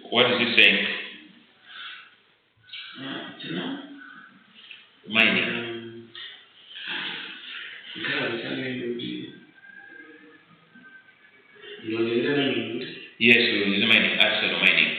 What is it saying? Mining. Yes, we use mining, artisanal mining.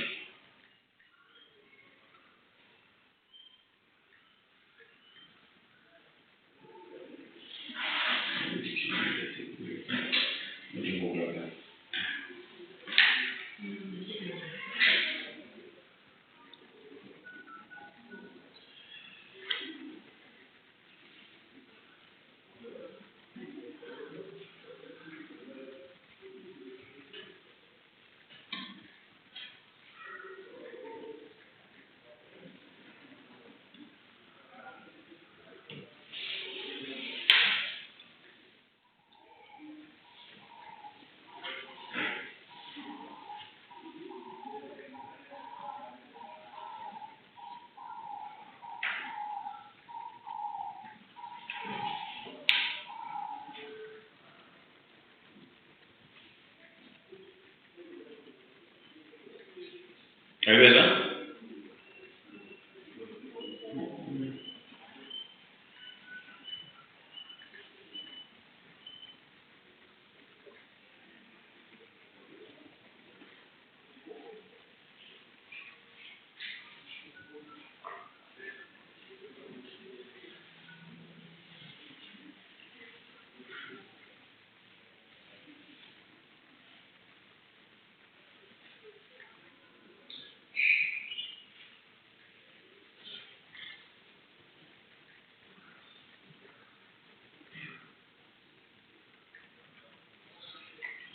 Are you there?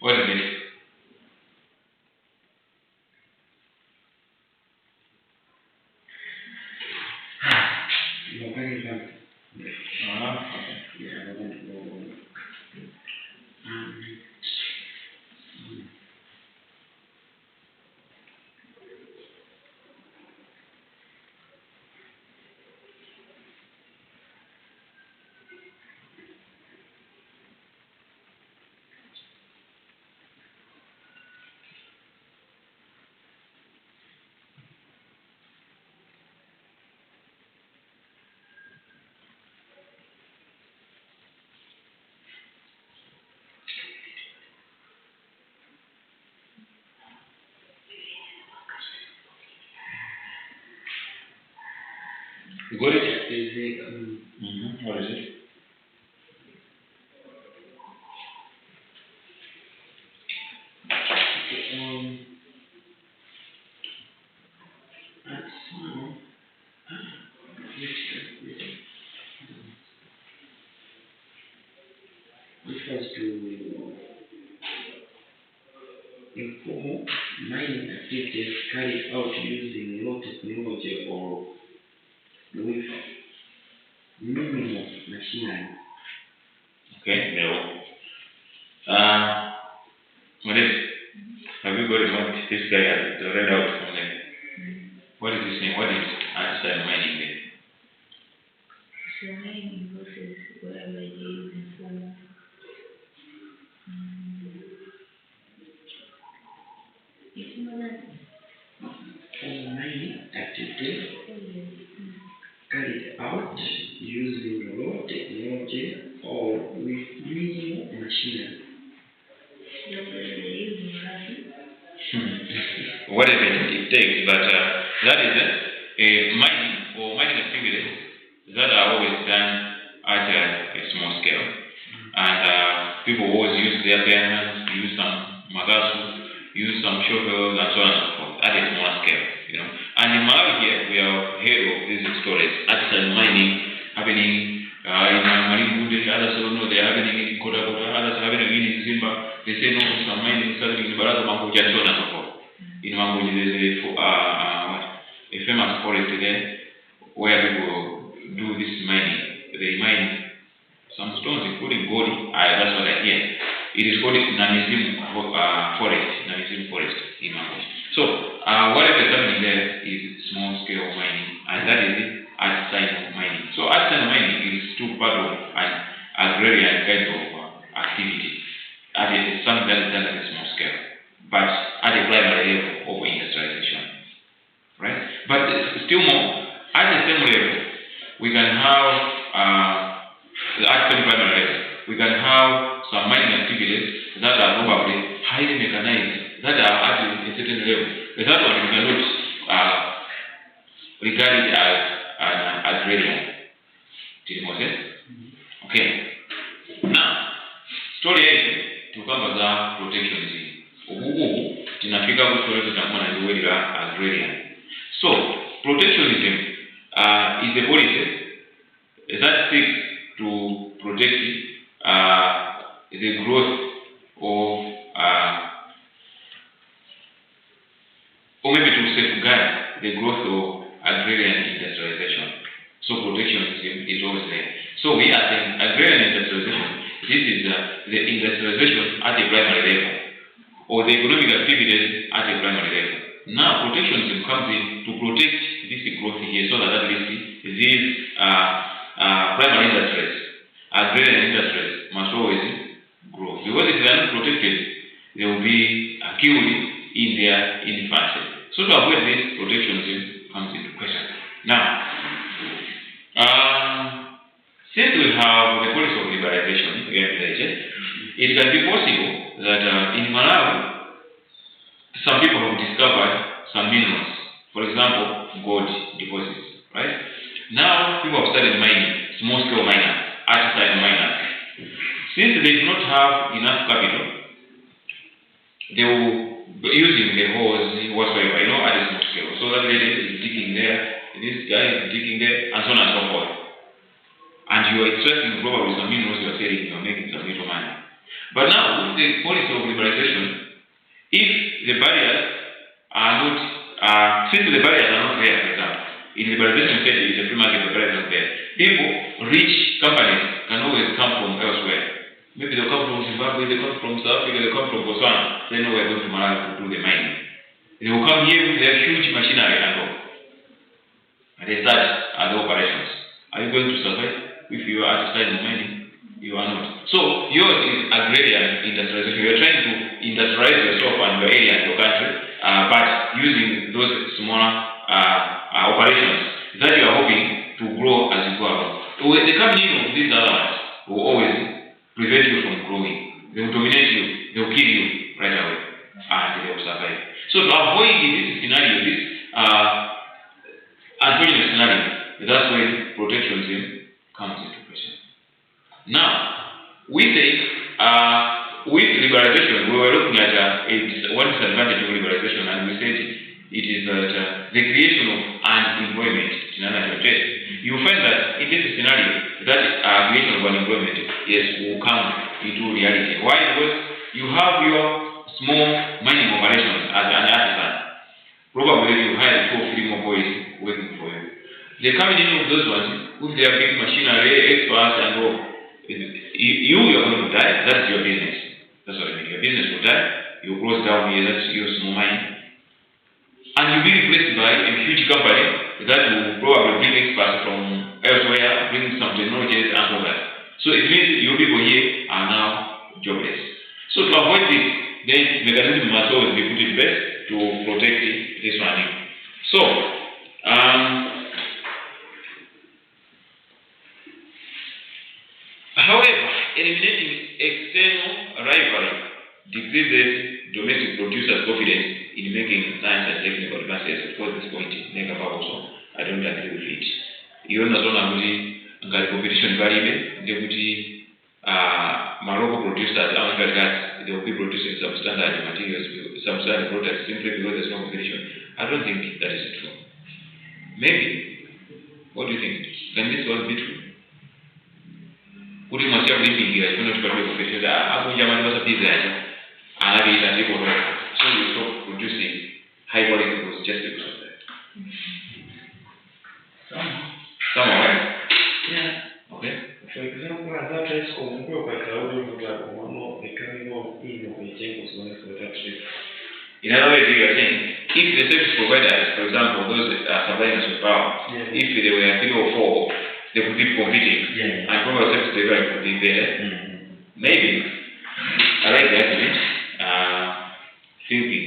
What is it? You got it? What is it? Refers to informal mining activities carried out using low technology or with minimal machinery. Okay, no. What is? Have you got it? What this guy has read out from there? What is this name? What is artisanal mining then? So mining process whereby they use informal. Mining activities carried out using low technology or with minimal machinery. Whatever it takes, but that is a mining or mining activities that are always done at a small scale, and people always use their bare hands, use some magasu, use some shovels, and so on and so forth at a small scale, you know. And in Malawi here, we are ahead of these stories. Artisanal mining happening in Maribude, others don't know they're happening in Kotakota, others are happening in Zimba. They say no, some mining is happening in Baraza Manguja, and so on and so forth. In Manguja, there's a famous forest there where people do this mining. They mine some stones, including gold. That's what I hear. It is called Namizim forest in Manguja. So whatever is happening there is small scale mining, and that is it, artisanal mining. So artisanal mining is still part of an agrarian kind of activity. It's something that is done at a small scale, but at a primary level of industrialization. have some mining activities that are probably highly mechanized, that are at a certain level. The third one, we cannot regard it as an agrarian. Did you say? Okay. Now, story yetu tukamba za protectionism. Ugu tinafika kustory tutakuwa na word la agrarian. So, protectionism is a policy that seeks to protect the growth of or maybe to safeguard the growth of agrarian industrialization. So protectionism is always there. So we are saying agrarian industrialization, this is the industrialization at a primary level, or the economic activities at a primary level. Now protectionism comes in to protect this growth here so that at least these primary industries, agrarian industries must always grow. Because if they are not protected, they will be killed in their infancy. So to avoid this, protectionism comes into question. Now, since we have the policy of liberalization, it can be possible that in Malawi, some people have discovered some minerals. For example, gold deposits, right? Now, people have started mining, small-scale miners, artisan miners. Since they do not have enough capital, they will be using the hose whatsoever, at a small scale. So that lady is digging there, this guy is digging there, and so on and so forth. And you are extracting probably some minerals you are selling, you are making some little money. But now, with the policy of liberalization, if the barriers are not, since the barriers are not there, for example, in liberalization stage, it is a free market, the barriers are not there. People, rich companies, can always come from elsewhere. Maybe they'll come from Zimbabwe, they come from South Africa, they come from Botswana. They know we're going to Malawi to do the mining. They will come here with their huge machinery and all. And they start the operations. Are you going to survive if you are outside the mining? You are not. So yours is agrarian industrialization. You are trying to industrialize yourself and your area and your country, but using those smaller operations that you are hoping to grow as you go along. So the coming in of these others will always prevent you from growing. They will dominate you. They will kill you right away, and they will survive. So to avoid this scenario, this unfortunate scenario, that's when protectionism comes into question. Now, we say with liberalization, we were looking at one disadvantage of liberalization, and we said it is that the creation of unemployment. You find that in this scenario, that creation of unemployment, yes, will come into reality. Why? Because you have your small mining operations as an artisan. Probably you hire 2 or 3 more boys working for you. The coming in of those ones, with their big machinery, experts and all, you are going to die. That's your business. That's what I mean. Your business will die. You close down here. That's your small mine. And you'll be replaced by a huge company that will probably bring experts from elsewhere, bring some technologies and all that. So it means your people here are now jobless. So to avoid this, then mechanism must always be put in place to protect this one. So, however, eliminating external rivalry decreases domestic producers' confidence in making science and technical advances. Of course, this point, also, I don't agree with it. You know, that competition variable, they would local producers, they will be producing substandard materials, substandard products simply because there's no competition. I don't think that is true. Maybe. What do you think? Can this all be true? Could you must have living here? You know, to competition. So you stop producing high quality goods just because of that. Some right? Yeah. Okay. For example, that is comparable by cloud becoming more innovative for that trip. In other words, you are saying, if the service providers, for example, those supplying us with power, if there were 3 or 4, they could keep competing, and probably service providers could be there. Maybe, I like the argument, thinking,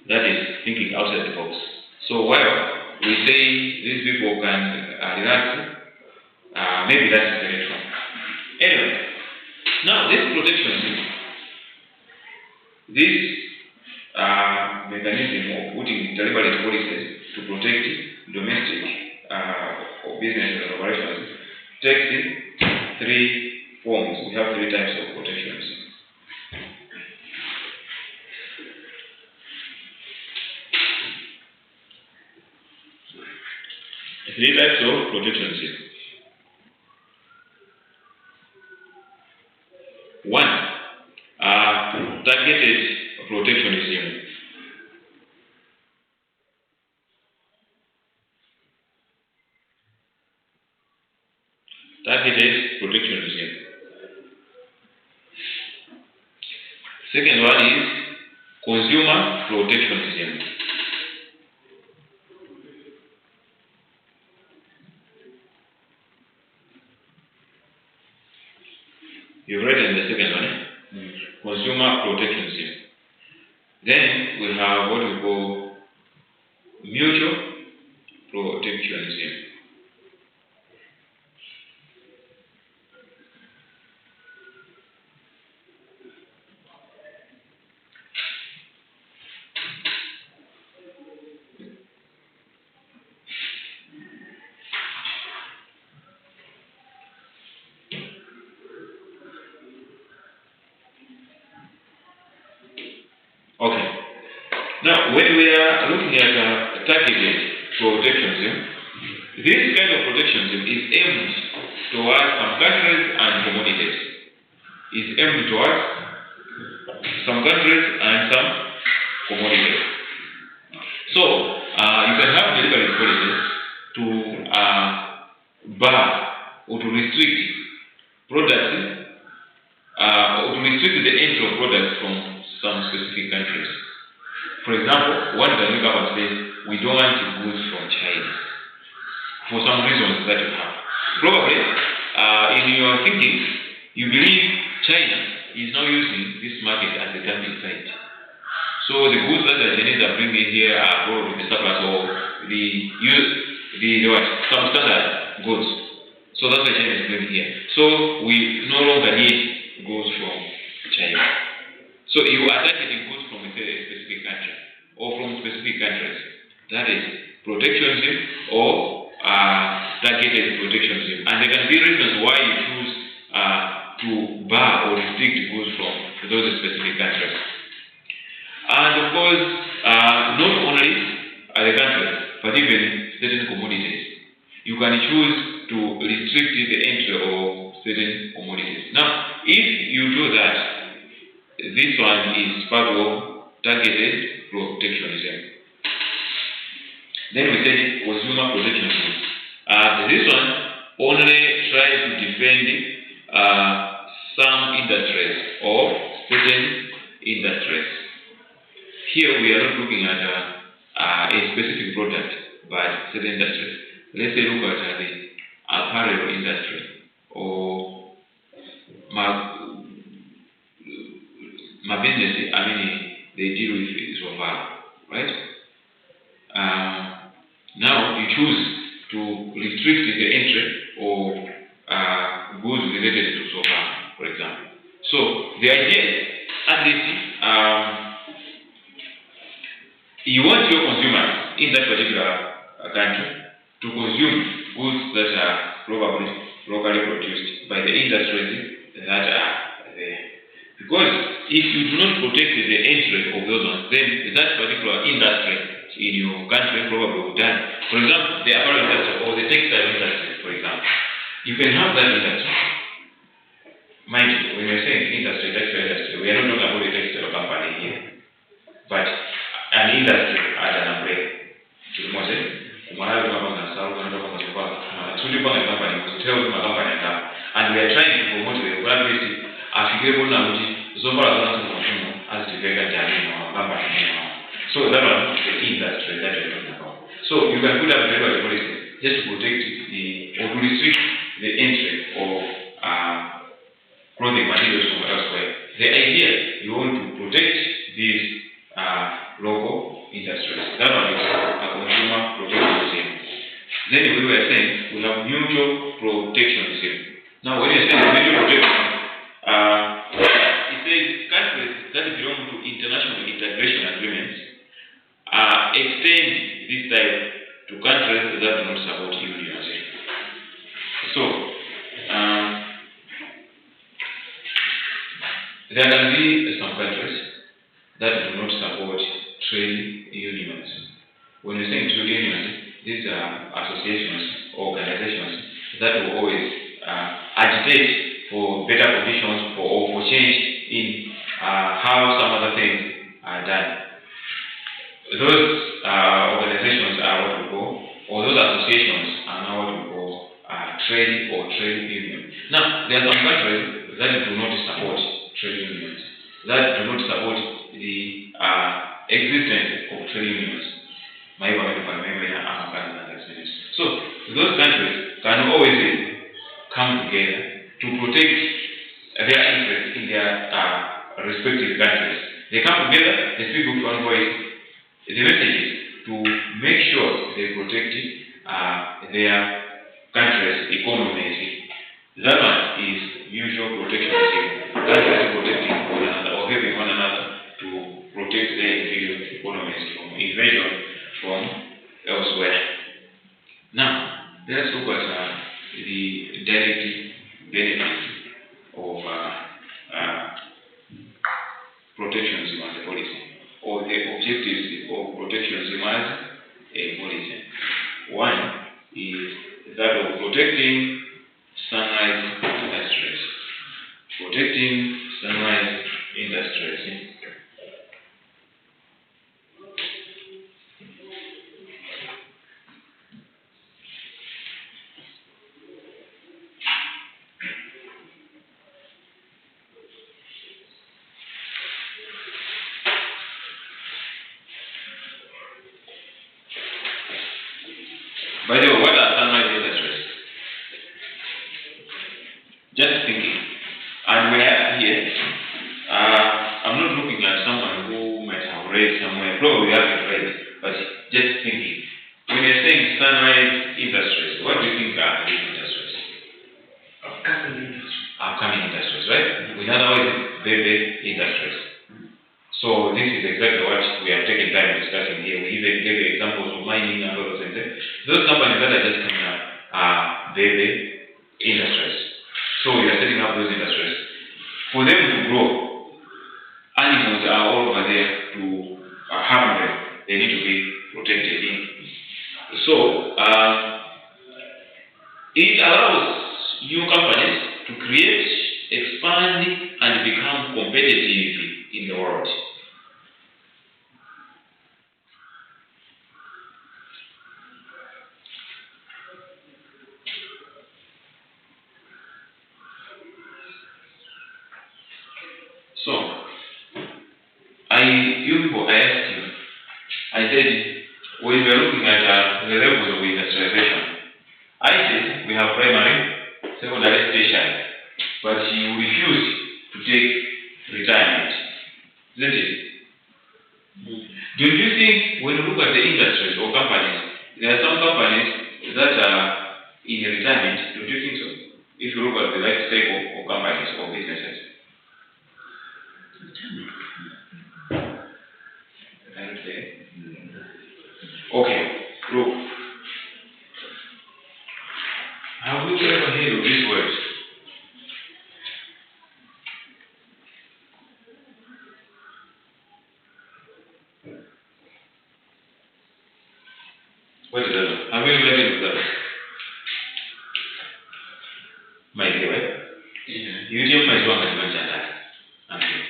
that is, thinking outside the box. So while we say these people can relax, maybe that is very true. Anyway, Now, this protectionism, this mechanism of putting deliberate policies to protect domestic or business and operations takes three forms. We have three types of protectionism. Three types of protectionism. One, targeted protectionism. Targeted protectionism. Second one is consumer protectionism. You've read in the second one, consumer protectionism. Then we have what we call mutual protectionism. Okay. Now, when we are looking at targeted protectionism, this kind of protectionism is aimed towards some countries and commodities. Is aimed towards some countries and some commodities. So, you can have deliberate policies to bar or to restrict products, or to restrict the entry of products from some specific countries. For example, one can look up and say, we don't want goods from China for some reasons that you have. Probably, in your thinking, you believe China is now using this market as a dumping site. So the goods that the Chinese are bringing here are probably the surplus or some standard goods. So that's why China is bringing here. So we no longer need goods from China. So you are targeting goods from a specific country or from specific countries. That is protectionism or targeted protectionism. And there can be reasons why you choose to bar or restrict goods from those specific countries. And of course, not only the countries, but even certain commodities. You can choose to restrict the entry of certain commodities. Now, if you do that, this one is part of targeted protectionism. Then we said consumer protectionism. This one only tries to defend some industries or certain industries. Here we are not looking at a specific product, but certain industries. Let's say look at the apparel industry or my business, they deal with so far, right? Now you choose to restrict the entry of goods related to so far, for example. So the idea is, at least, you want your consumers in that particular country to consume goods that are probably locally produced by the industries that are there. Because if you do not protect the entry of those ones, then that particular industry in your country probably will die. For example, the apparel industry or the textile industry, for example. You can have that industry. Mind you, when we're saying industry, textile industry, we are not talking about a textile company here, but an industry as an umbrella. And we are trying to promote the collaborative affiliable knowledge so far as to get so that one is the industry that we're talking about. So you can put up regulatory policies just to protect or to restrict the entry of clothing materials from elsewhere. The idea, you want to protect these local industries. That one is a consumer protectionism. Then we were saying we have mutual protectionism. Now when you say mutual protection, integration agreements extend this type to countries that do not support unions. So, there can be some countries that do not support trade unions. When we say trade unions, these are associations or organizations that will always agitate for better conditions or for change in how some other things are done. Those organizations are what we call, or those associations are now what we call trade or trade union. Now, there are some countries that do not support trade unions, that do not support the existence of trade unions. So, those countries can always come together to protect their interests in their respective countries. They come together, they speak with one voice. The message is to make sure they protect their country's economies. That one is usual protectionism. Countries protecting one another or helping one another to protect their individual economies from invasion from elsewhere. Now, let's look at the direct benefits of protectionism as a policy, or the objectives of protectionism as a policy. One is that of protecting sunrise industries. Protecting sunrise industries. By the way, what are sunrise industries? Just thinking. And we are here. I'm not looking at someone who might have read somewhere, probably haven't read, but just thinking. When you're saying sunrise industries, what do you think are these industries? Upcoming industries, right? In other words, baby industries. So this is exactly what we have taken time discussing here. We even gave examples of mining and all those things. Those companies that are just coming up are baby industries. So we are setting up those industries. For them to grow, animals are all over there to harm them. They need to be protected in. So it allows new companies to create, expand, and become competitive in the world. So, I asked you, I said, when we are looking at the levels of industrialization, I said we have primary, secondary, tertiary, but you refuse to take retirement, isn't it? Do you think when you look at the industries or companies, there are some companies that are in retirement? Don't you think so? If you look at the life cycle of companies or businesses. Okay, look. Have we ever heard of these words? What is that? Have you ever heard of that? My dear, you tell my one as much as that. Okay.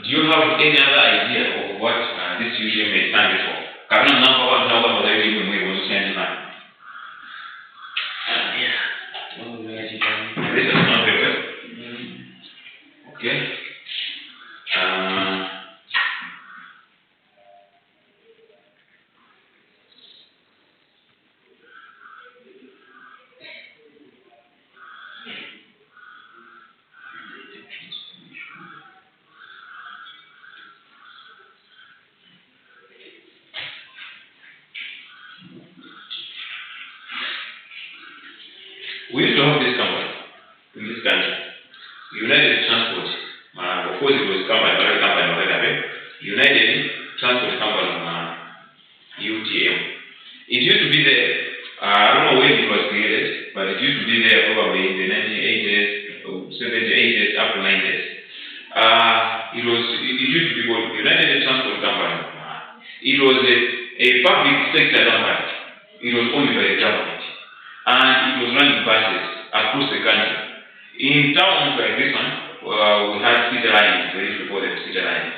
Do you have any other idea of what this UTM may stand for? Kabla mnampa watu hawa wadai kwa mwezi wa sasa ndani. This is not the way. Okay. We used to have this company in this country, United Transport. Of course, it was a company, but a company already United Transport Company. It was a public sector company. It was owned by the government. And it was running buses across the country. In towns like this one, we had city lines. They used to call them city lines.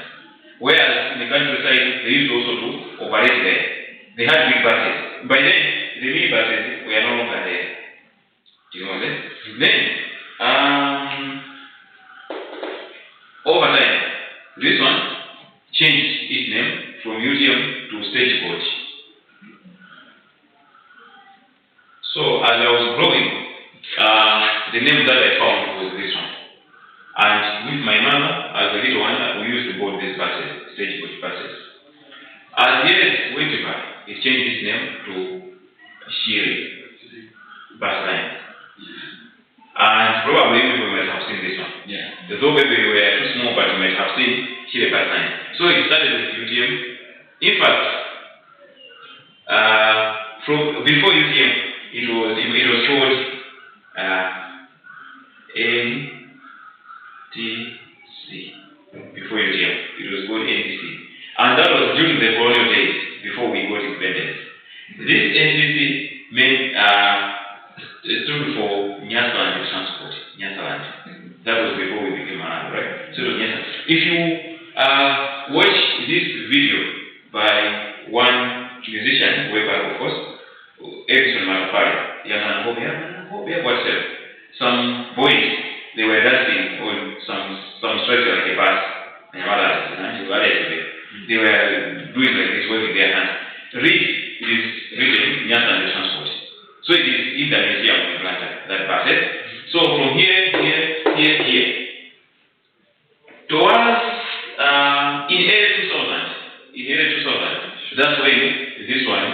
Whereas in the countryside, they used also to operate there. They had big buses. By then, the mini buses were no longer there. Do you know that? Then, over time, this one changed its name from UTM to Stagecoach. So as I was growing, the name that I found was this one. And with my mother, as a little one, we used to board these buses, Stagecoach buses. As years went by, it changed its name to Shiri bus line. And probably people might have seen this one. Yeah. Though maybe we were too small, but you might have seen Shiri bus line. So it started with UTM. In fact, from before UTM, it was called NTC. Before UTM, it was called NTC, and that was during the colonial days before we got independence. This NTC meant stood for Nyasaland Transport. Nyasaland. That was before we became Malawi, right? So it was Nyasaland. If you watch this video by one musician, way back of course, Edison Marapari, whatever. Some boys, they were dancing on some structure like a bus, and they were doing like this, waving their hands. Read is written Nyasaland Transport. So it is in the museum in Atlanta, that bus. So from here, towards in early 2000, that's when this one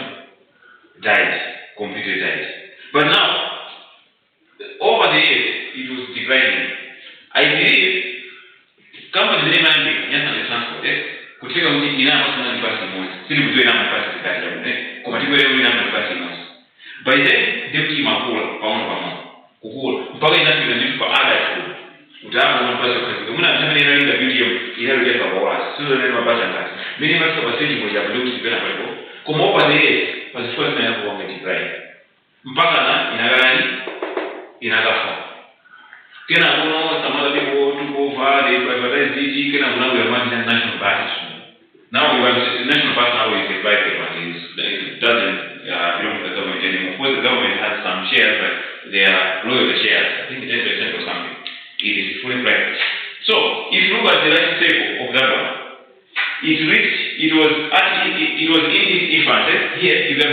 completely died. But now, over the years, it was declining. I believe companies in Nyasaland Transport kuteka kuti inama sana nipasi moja. Sili kujua inama nipasi kikati. Kumatiko leo inama nipasi moja. By then, deputy makula pamoja. Kukula. Mpaka inafika nifu kwa ada ya kula. Utahamu nipasi kwa muna mtamini inalinda video inalojeka kwa wasi. Sio neno mapasa ngati. Mimi masa kwa stage moja ya blue kipena kwa hivyo. Kuma over the years, pasifuwa sana yapo wametikai. Mpaka na inagani inagafa. Kena kuno some other people took over, they privatized it, kena kuno we are managing national parks. Now we have national parks now is a private one. It doesn't belong to the government anymore. Of course the government has some shares, but they are royalty shares. I think 10% or something. It is fully private. So if you look at the life cycle of that one, it was in its infancy. Here even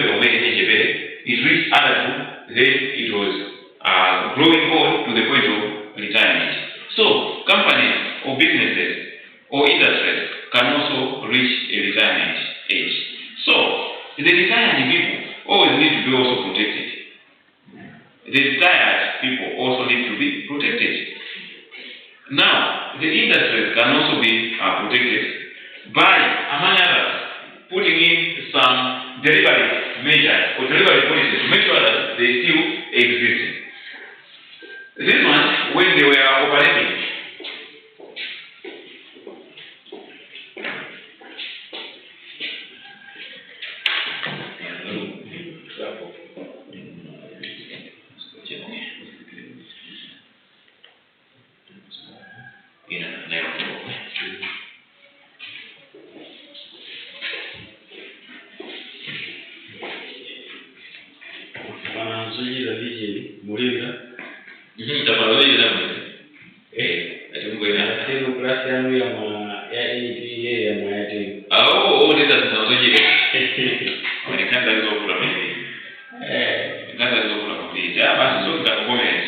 it reached adulthood, then it was growing on to the point of retirement. So companies or businesses or industries can also reach a retirement age. So the retired people always need to be also protected. The retired people also need to be protected. Now, the industries can also be protected by, among others, putting in some delivery measures or delivery policies to make sure that they still exist. This one, when they were operating, wanazungumza vijiji mulinda tafadhali na Tendo klasi yangu ya NPA ya mwayati. Data zinazoje. Onekana hizo kula mimi. Data hizo kula mimi. Basi zote za comment.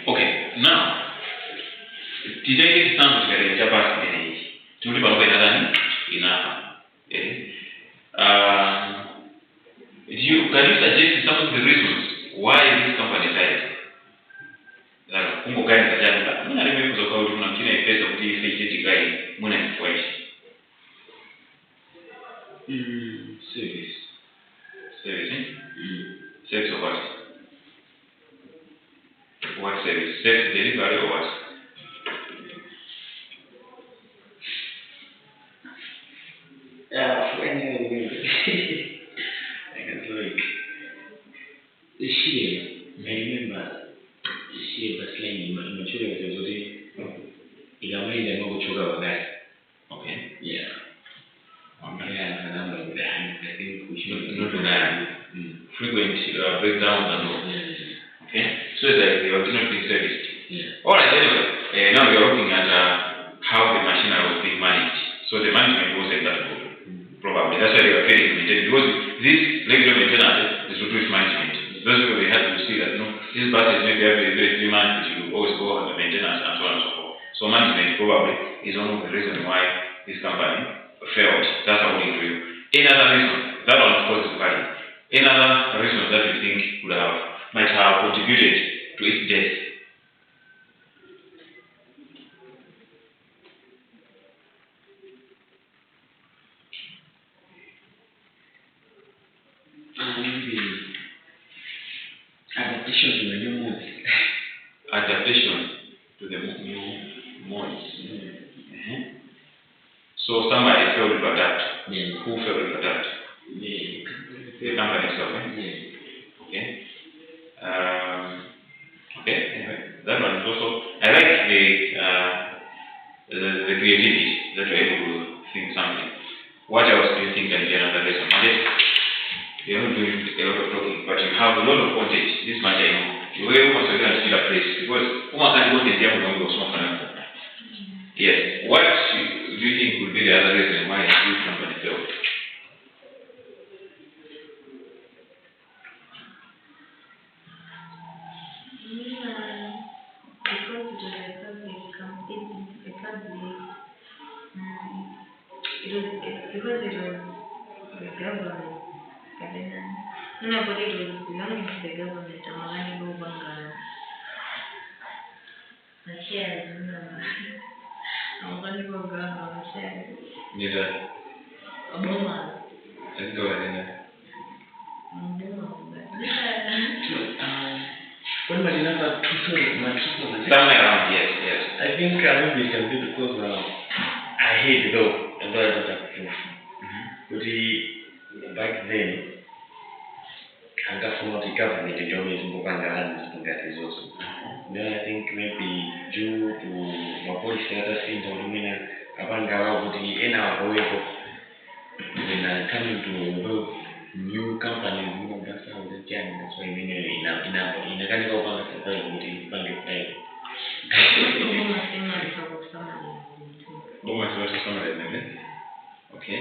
Okay, now tijai kitambo kile cha basi ni tuli baba ina nani? Ina can you suggest some of the reasons why this company died? Kumbo gani tajana? Mimi nalime kuzoka huko na kile pesa kuti fake gani mwana mfuaji. Service. Service. Service of what? What service? safe delivery or what? Yeah, when you I can like the sheer. I remember the sheer was laying in my children was in a way they know sugar of that. Okay. Yeah. Okay. Yeah, and I'm like, I think we should Not to that. Frequent breakdowns and all. Yeah. Okay. So it's like they are not being serviced. Yeah. Alright, anyway, now we are looking at how the machinery was being managed. So the management was acceptable. Probably. That's why they were failing to maintain. Because this regular maintenance is to do with management. Those people, they had to see that, these buses maybe every 3 months, you should always go on the maintenance and so on and so forth. So management probably is one of the reasons why this company failed. That's how we do it. Any other reason, that one of course is valid. Any other reason that you think might have contributed to its death? Maybe adaptation to the new modes. Adaptation to the new modes. So somebody failed to adapt. Yeah. Who failed to adapt? Yeah. The company itself. Yeah. Okay. Okay. Anyway, that one is also. I like the creativity that you're able to think something. What else do you think can be another reason? You're not doing a lot of talking, but you have a lot of content. This much I know. You were almost going to fill a place because woman can't go to the young or small. Yes. What do you think would be the other reason why this company failed? Because it was the government. No, but it was belonging to the government. I'm going to go the shares. I'm going to go the shares. Neither. Obama. Let's go ahead. When my number Somewhere around, yes. I think maybe it can be because I hate though, and I don't have proof. But back then, and that's not the government, the always move on the hands to get resources. Then I think maybe due to my policy that things or Abanga would be in our way of when coming to new companies, that's how they can. That's why I mean in a kind of bank would be bank. Okay.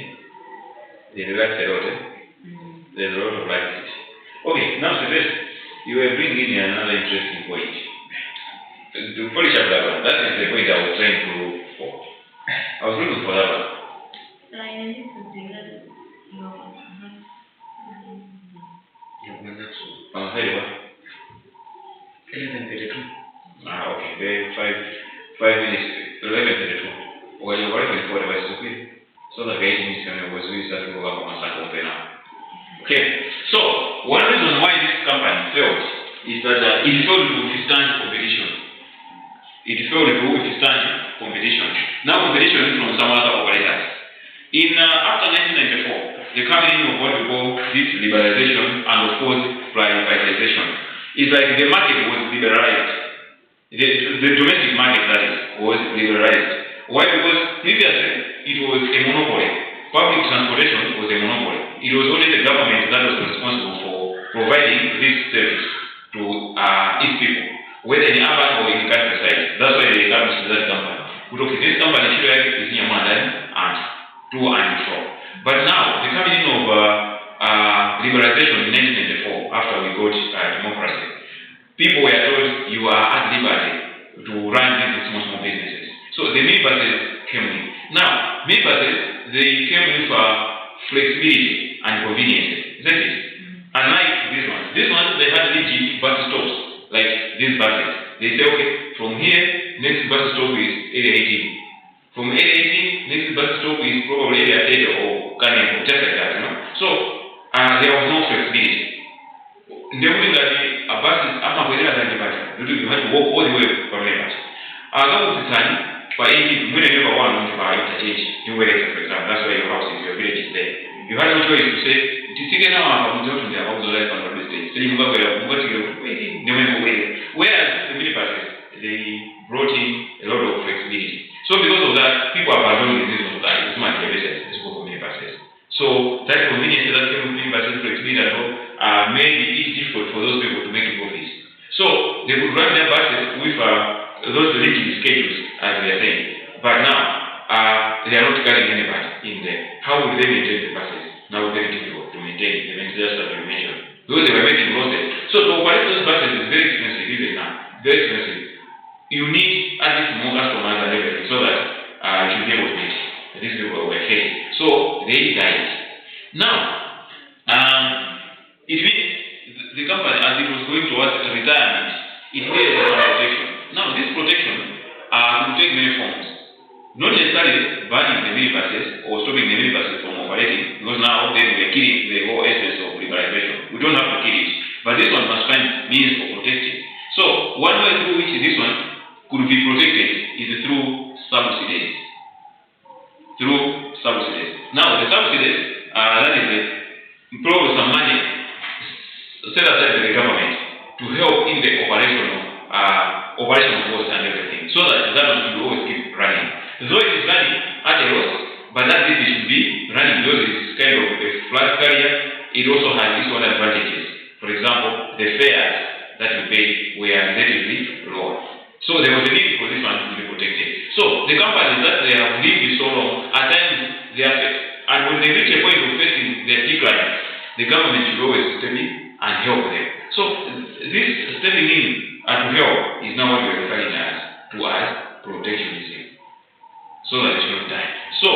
They relax a lot. There's a lot of like it. Okay, now suggest you were bringing in another interesting point. To polish up that one, that is the point I was trying to look for. I was looking for that one. Very well. 11:32. Okay. Very 5 minutes. 11:32. Well, you're working for the West okay. So the guidance was really started to work on something now. Okay. So one reason why this company failed is that it failed to withstand competition. Now competition is from some other operators. After 1994, the coming in of what we call this liberalization and of course privatization. It's like the market was liberalized. The domestic market that is was liberalized. Why? Because previously it was a monopoly. Public transportation was a monopoly. It was only the government that was responsible for providing this service to its people, whether in urban or in countryside. That's why they established that company. This company is in Mandan and to and fro. But now, the coming in of liberalization in 1994, after we got democracy, people were told you are at liberty to run these small businesses. So the minibuses came in. Now, minibuses, they came with flexibility and convenience, isn't it? Unlike these ones they had legit bus stops, like these buses. They say, okay, from here, next bus stop is area 18. From area 18, next bus stop is probably area 8 or Kaneko, just like that, So, there was no flexibility. They wouldn't that a bus is, I'm not going to You have to walk all the way from Lagos. That was the time, but when you never want to buy at age, you were for example, that's where your house is, your village is there. You had no choice to say, whereas the minibuses, they brought in a lot of flexibility. So because of that, people are abandoning this of that. It's my services, let's go for minibuses. So that convenience that came with minibuses, flexibility and all, made it difficult for those people to make a profit. So they would run their buses with those rigid schedules, as we are saying. But now, they are not carrying anybody in there. How would they maintain the buses? Now very difficult to maintain the maintenance that you mentioned. Those they were making losses. So to operate those buses is very expensive even now. Very expensive. You need at least more customers and everything so that you should be able to meet. These people were paying. So they died. Now, it means the company, as it was going towards retirement, it needed some protection. Now, this protection will take many forms. Not necessarily banning the minibuses or stopping the minibuses from operating, because now then we are killing the whole essence of liberalization. We don't have to kill it. But this one must find means of protecting. So, one way through which this one could be protected is through subsidies. Through subsidies. Now, the subsidies, that is probably some money set aside by the government to help in the operational cost and everything, so that that one should always keep running. Though it is running at a loss, but that it should be running because it's kind of a flat carrier. It also has its own advantages. For example, the fares that we pay were relatively lower. So there was a need for this one to be protected. So the companies that they have lived so long, at times they are faced. And when they reach a point of facing their decline, the government should always step in and help them. So this stepping in and to help is now what we are referring as protectionism. So that they should not die. So,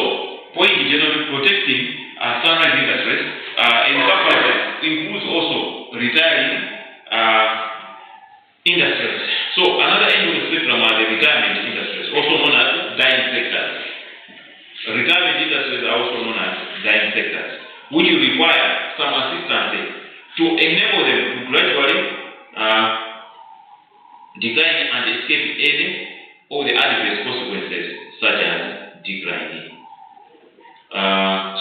point in general, protecting sunrise industries in companies includes also retiring industries. So, another end of the spectrum are the retirement industries, also known as dying sectors. Retirement industries are also known as dying sectors, which will require some assistance to enable them to gradually decline and escape any of the adverse consequences, such as declining.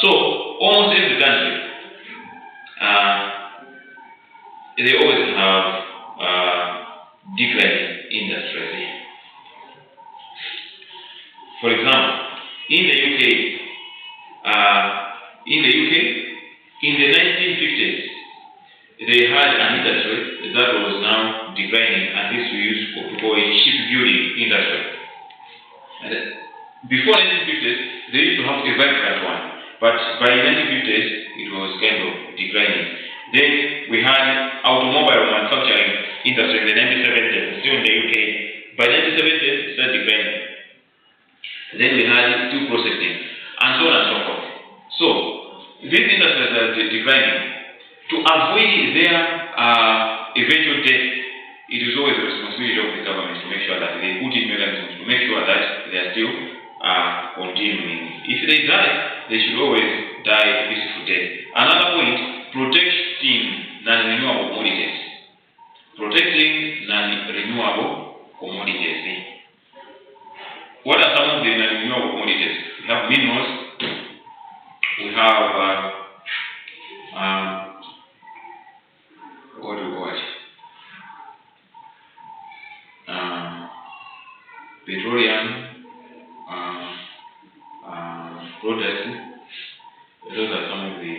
So, almost every country, they always have declining industries. For example, in the UK, in the 1950s, they had an industry that was now declining, and this we used to call a shipbuilding industry. And before 1950s, they used to have a vibrant one, but by 1950s, it was kind of declining. Then we had automobile manufacturing industry in the 1970s, still in the UK. By 1970s, it started declining. Then we had steel processing, and so on and so forth. So, these industries are declining. To avoid their eventual death, it is always the responsibility of the government to make sure that they put in mechanisms to make sure that they are still continuing. If they die, they should always die a peaceful death. Another point, protecting non-renewable commodities. Protecting non-renewable commodities. What are some of the non-renewable commodities? We have minerals, we have petroleum products. Those are some of the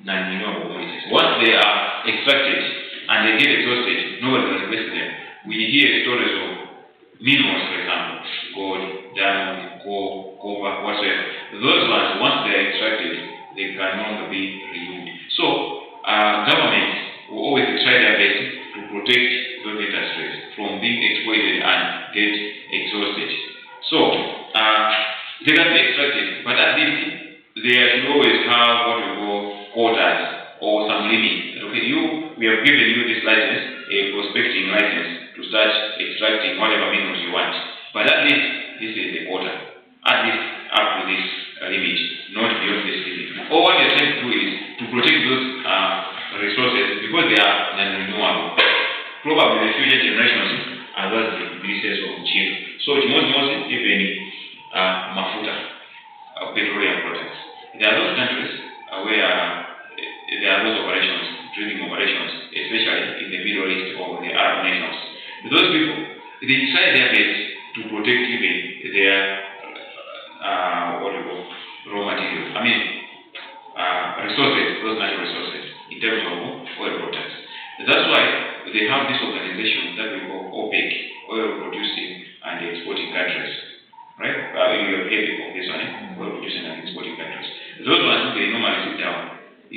non-renewable commodities. Once they are extracted and they get exhausted, nobody will replace them. We hear stories of minerals, for example, gold, diamond, coal, copper, whatsoever. Those ones, once they are extracted, they can no longer be renewed. So, governments will always try their best to protect those industries from being exploited and get exhausted. So, they can be extracted, but at least they should always have what we call quotas or some limit. Okay, we have given you this license, a prospecting license, to start extracting whatever minerals you want. But at least this is the quota. At least up to this limit, not beyond this limit. All what you're trying to do is to protect those resources because they are non-renewable. So chimodzimodzi even mafuta, petroleum products. There are those countries where there are those operations, drilling operations, especially in the Middle East or the Arab nations. Those people, they try their best to protect even their raw materials. I mean, resources, those natural resources, in terms of oil products. That's why they have this organization that we call OPEC, oil producing and exporting countries. Right? You have heard of this one, oil producing and exporting countries. Those ones, they normally sit down. I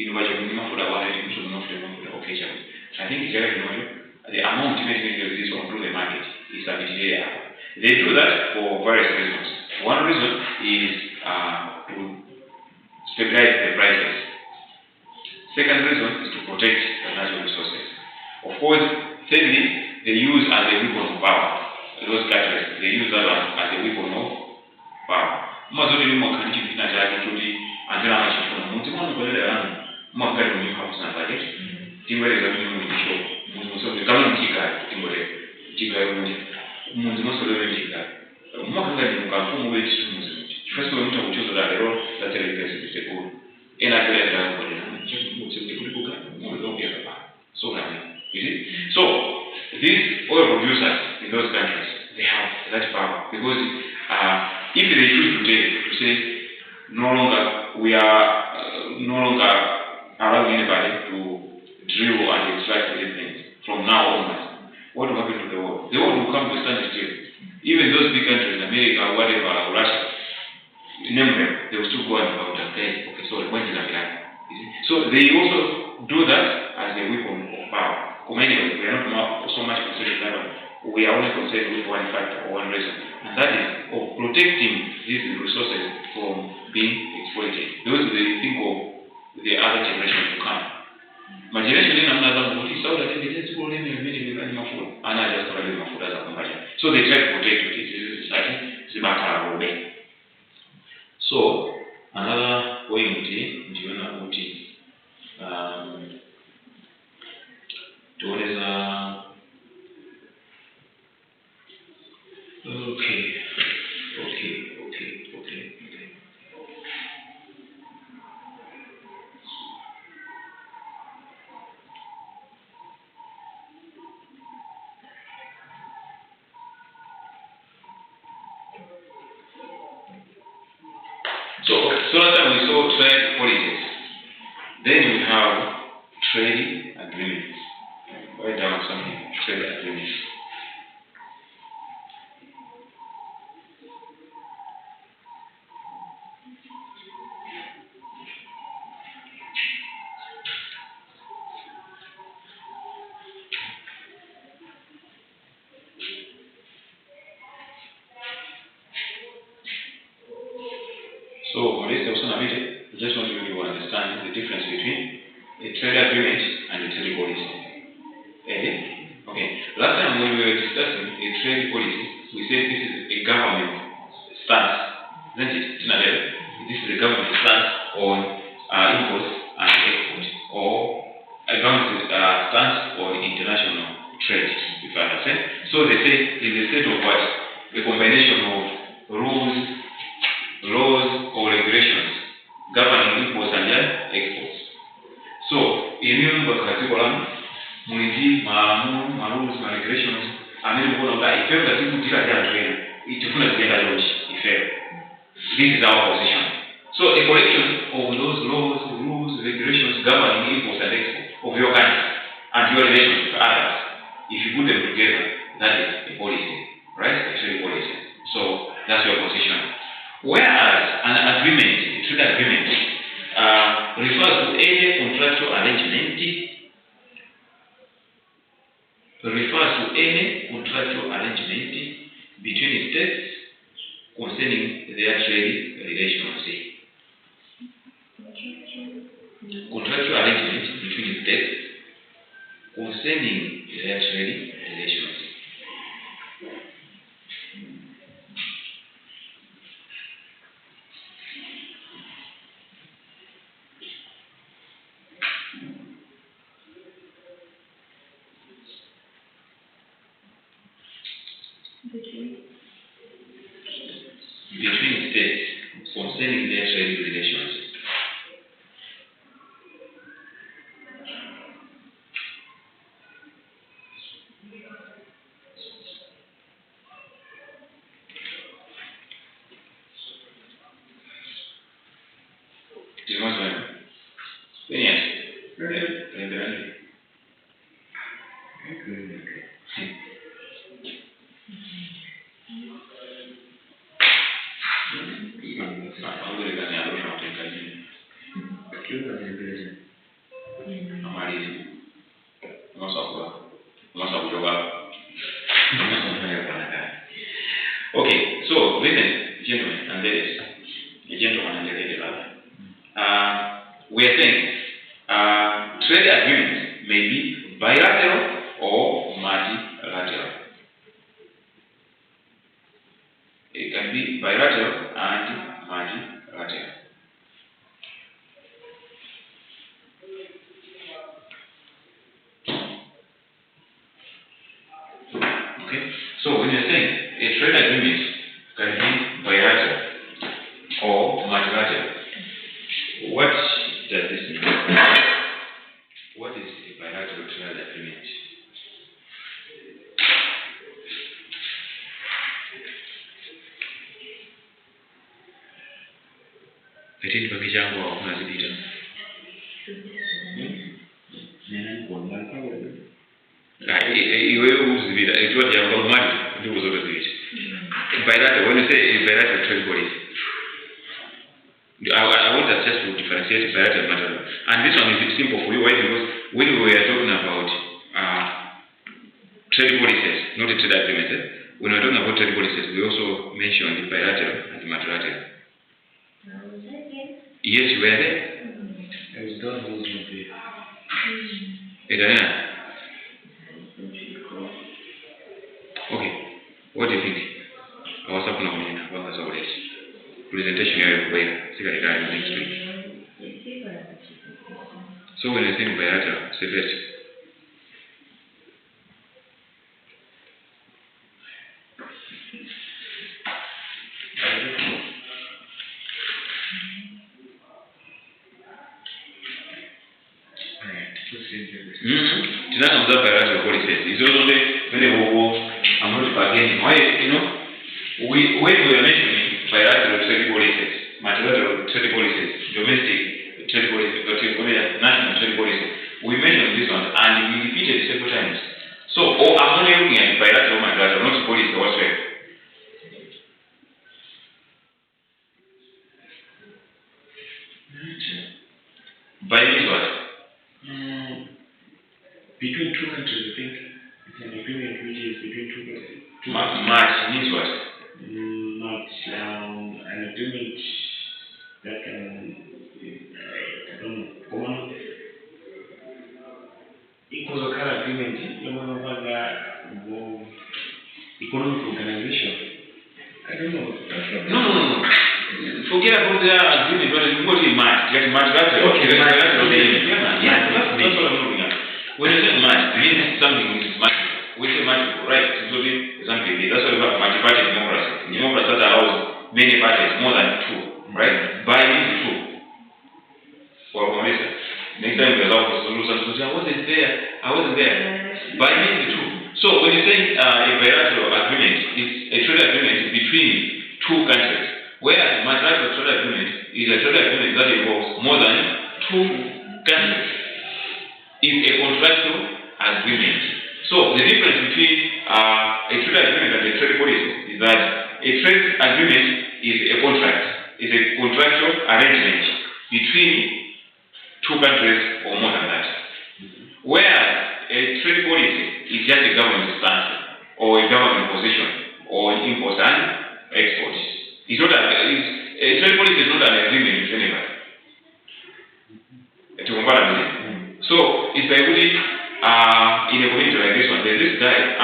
think the amount to this one through the market is a bit higher. They do that for various reasons. One reason is to stabilize the prices. Second reason is to protect the natural resources. Of course, thirdly, they use as a weapon of power. Those countries, they use that one as a weapon of power. So these oil producers in those countries, they have that power because if they choose today to say no longer we are no longer allowing anybody to drill and extract these things from now onwards, what will happen to the world? The world will come to a standstill. Even those big countries, America, whatever, Russia, name them, they will still go and about and say, okay, so when is that? So they also do that as a weapon of power. Anyway, we are not so much concerned with that one. We are only concerned with one factor or one reason, and that is of protecting these resources from being exploited. Those they think of the other generations to come. My generation in another country, so that they just roll in many food, and I just roll in my food as a company. So they try to protect it. This is like the matter of way. So another point, do you know what okay. So last time we saw trade policies. Then we have trade agreements. Write down something. Trade agreements. So on this also I just want you to understand the difference between a trade agreement and a trade policy. Okay. Last time when we were discussing a trade policy, we said this is a government stance, isn't it? This is a government stance on imports and exports, or a government stance on international trade, if I understand. So they say in the state of what? A combination of rules, laws, or regulations governing imports and exports. So in your curriculum, Muniji, my rules, my regulations, and then one of that, if you ever think you it will not get a launch, if this is our position. So a collection of those laws, rules, regulations governing imports and exports of your country and your relations with others, if you put them together, that is a policy, right? A trade policy. So that's your position. Whereas an agreement, a trade agreement, refers to any contractual arrangement between states concerning their trade relations. Contractual arrangement between states concerning their trade relations. between states concerning their trade relations. Okay, so listen, gentlemen and ladies, gentlemen and ladies rather. We are saying trade agreements may be bilateral or multilateral. It can be bilateral and multilateral. Okay, so when you're saying a trade agreement can be bilateral or multilateral, what does this mean? What is a bilateral trade agreement? Petini pakichangu hakuna zipita. Iwe uzipita, ikiwa jambo mali ndio zote zipita. Bilateral, when you say bilateral trade policy, I want us just to differentiate bilateral and multilateral. And this one is simple for you. Why? Because when we are talking about trade policies, not a trade agreement, when we are talking about trade policies, we also mentioned the bilateral and the multilateral. Yes, you were there. I was done with it. Okay, what do you think? I was up now. What was all this? Presentation everywhere. Next week. So when you think bilateral, say first. Tonight comes up bilateral policies. It's only when they go, I'm not bargaining. Why, when we are mentioning bilateral trade policies, multilateral trade policies, domestic trade policies, national trade policies, we mentioned this one and we repeated several times. So, I'm only looking at bilateral, multilateral, not policy whatsoever. By means what? Between two countries, I think it's an agreement which is between two countries. Match means what? Not an agreement that can, I don't know, common equals a kind of agreement, economic organization. I don't know. No. Forget about the agreement, but what is match? Get match that? Okay, that's what I'm looking at. When you say match, it means something which is match. We say match, right? So example, that's why we have multi-party democracy. Democracy that allows many parties, more than two, right? By means two. For Melissa. Next time we allow for solutions, I wasn't there. By means two. So when you say a bilateral agreement, it's a trade agreement between two countries. Whereas a multilateral trade agreement is a trade agreement that involves more than two countries. It's a contractual agreement. So the difference between a trade agreement and a trade policy is that a trade agreement is a contract. It's a contractual arrangement between two countries or more than that. Whereas a trade policy is just a government stance or a government position or import and export. It's not a trade policy is not an agreement with anybody. So it's like really in a community like this one, there's this guy,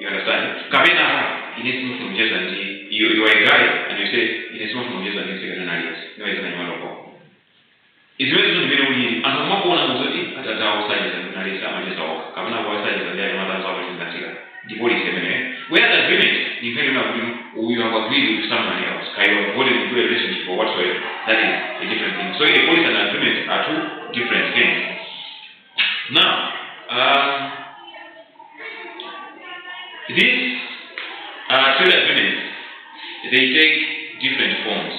you understand? You are a guy and you say it's not from Jesus and it's no, it's not. It's very good to be and I'm not going to go outside and I just walk. I'm not outside and there are other problems in that. policy anyway. Whereas agreement, in fact, you have agreed with someone else, you have avoided into a relationship or whatsoever, that is a different thing. So a policy and agreement are two different things. Now, these trade agreements, they take different forms.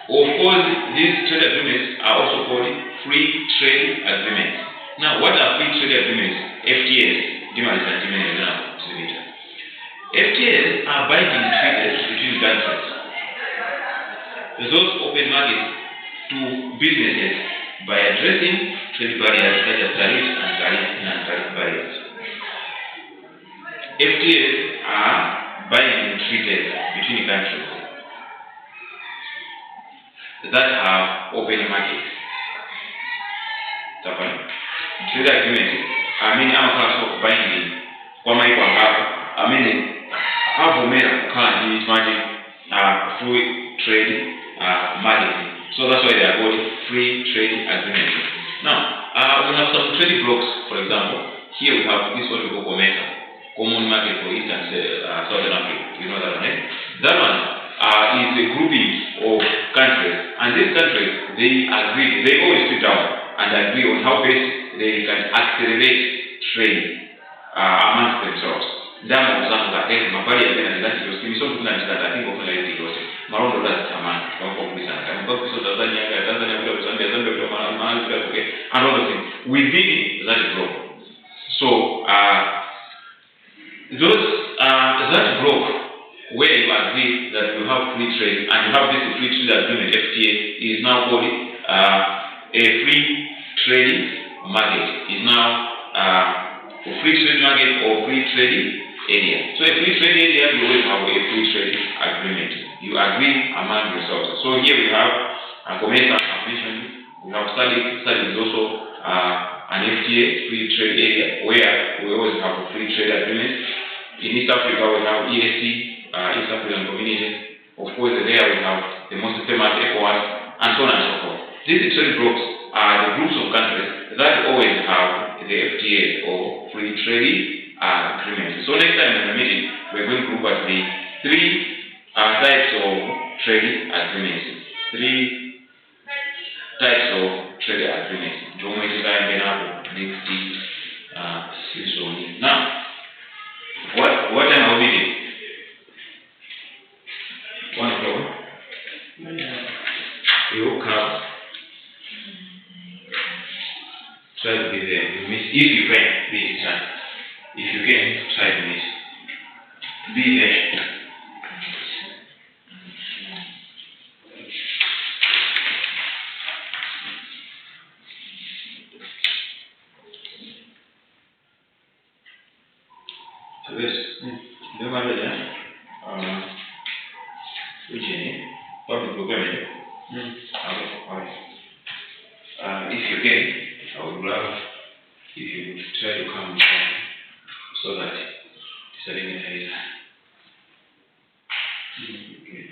Of course, these trade agreements are also called free trade agreements. Now, what are free trade agreements? FTAs. FTAs are binding treaties between countries. Those open markets to businesses by addressing trade barriers such as tariffs and non-tariff barriers. FTAs are binding treaties between countries that have open markets. Trade agreement, class of binding free trade market. So that's why they are called free trade agreements. Now, we have some trade blocks, for example. Here we have this what we call COMESA, Common Market for East and Southern Africa. You know that one, right? That one is a grouping of countries, and these countries, they always sit down and agree on how best they can accelerate trade amongst themselves. Damu zangu za kesi mabali ya tena ndani ya sisi sote tunataka I think ofuna hizi yote. Marondo la tamani kwa kuuliza kama kwa sababu Tanzania kwa Zambia kwa mahali kwa kuke another thing within that block. So that block where you agree that you have free trade and you have this free trade agreement FTA is now called a free trade market. Is now a free trade market or free trade area. So a free trade area, you always have a free trade agreement. You agree among yourselves. So here we have COMESA, I mentioned. We have SADC. SADC is also an FTA, free trade area, where we always have a free trade agreement. In East Africa, we have EAC, East African Community. Of course, there we have the most famous ECOWAS, and so on and so forth. These trade blocks are the groups of countries that always have the FTA or free trade agreement. So next time in the meeting, we're going to look at the three types of trade agreements. Three types of trade agreements. Next season. Now, what time are we meeting? 1 o'clock. You come. Try to be there. You miss if you can, please try. If you can, try to miss. Be there. So this, no matter that, which is public programming. If you can, I would love if you would try to come so that it's a limited time. Okay.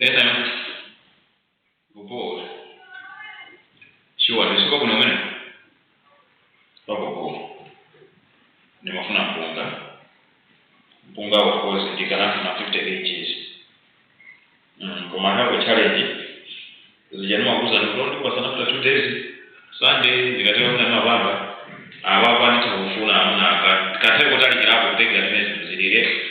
Esa Bupo. Sure, nisiko kuna mwana. Bupo. Ni mafuna mpunga. Mpunga of course ndikana na 50 kg. Kwa maana challenge zijanua kuza ndio kwa sana kwa 2 days. Sunday nikatoka na mabamba. Ababa nitafuna amna kate kutali kirapo kutega mezi zilile.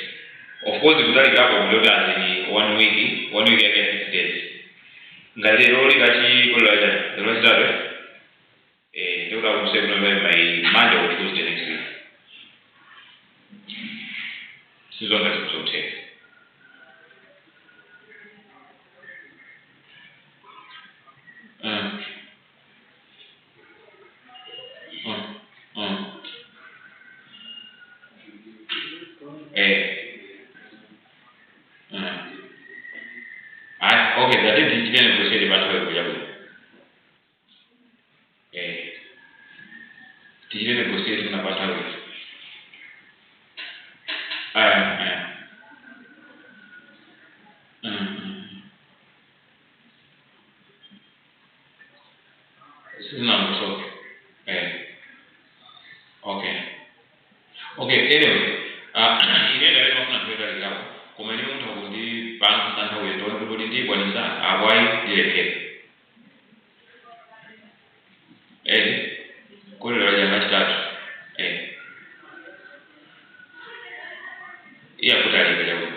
Of course kutali kirapo mdoda ni 1 week again 6 days. Ngale roli kachi kulaja the rest of it ndio kwa kusema my Monday or Tuesday next week. Season that is okay. Okay, that is the general procedure about how we do. The general procedure about how we. No, so. Okay, anyway. Ini dari mana kita lihat kamu. Komedi untuk budi bang tanpa itu orang budi di wanita awal direct. Kau dah jangan start. Iya, aku tadi kerja.